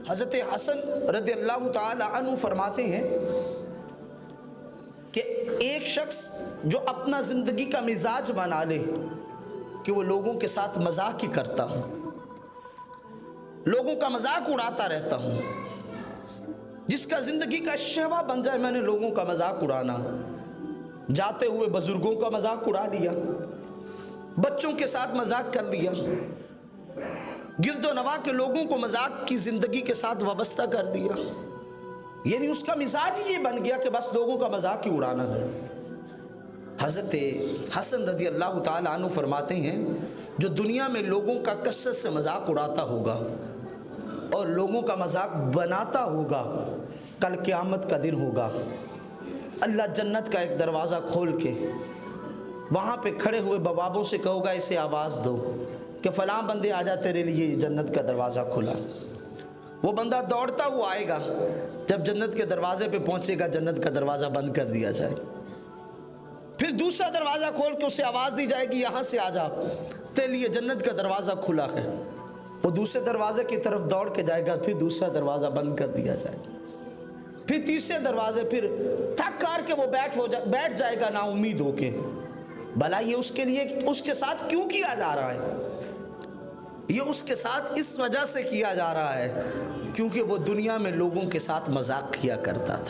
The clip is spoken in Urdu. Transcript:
حضرت حسن رضی اللہ تعالی عنہ فرماتے ہیں کہ ایک شخص جو اپنا زندگی کا مزاج بنا لے کہ وہ لوگوں کے ساتھ مذاق ہی کرتا ہوں، لوگوں کا مذاق اڑاتا رہتا ہوں، جس کا زندگی کا شہوہ بن جائے میں نے لوگوں کا مذاق اڑانا، جاتے ہوئے بزرگوں کا مذاق اڑا لیا، بچوں کے ساتھ مذاق کر لیا، گرد و نواح کے لوگوں کو مذاق کی زندگی کے ساتھ وابستہ کر دیا، یعنی اس کا مزاج یہ بن گیا کہ بس لوگوں کا مذاق ہی اڑانا ہے۔ حضرت حسن رضی اللہ تعالیٰ عنہ فرماتے ہیں جو دنیا میں لوگوں کا کثرت سے مذاق اڑاتا ہوگا اور لوگوں کا مذاق بناتا ہوگا، کل قیامت کا دن ہوگا، اللہ جنت کا ایک دروازہ کھول کے وہاں پہ کھڑے ہوئے بوابوں سے کہو گا اسے آواز دو کہ فلاں بندے آ جا تیرے لیے جنت کا دروازہ کھلا۔ وہ بندہ دوڑتا ہوا آئے گا، جب جنت کے دروازے پہ پہنچے گا جنت کا دروازہ بند کر دیا جائے، پھر دوسرا دروازہ کھول کے اسے آواز دی جائے گی یہاں سے آ جا تیرے لیے جنت کا دروازہ کھلا ہے۔ وہ دوسرے دروازے کی طرف دوڑ کے جائے گا، پھر دوسرا دروازہ بند کر دیا جائے گا، پھر تیسرے دروازے، پھر تھک کر کے وہ بیٹھ جائے گا نا امید ہو کے۔ بھلا یہ اس کے لیے اس کے ساتھ کیوں کیا جا رہا ہے؟ یہ اس کے ساتھ اس وجہ سے کیا جا رہا ہے کیونکہ وہ دنیا میں لوگوں کے ساتھ مذاق کیا کرتا تھا۔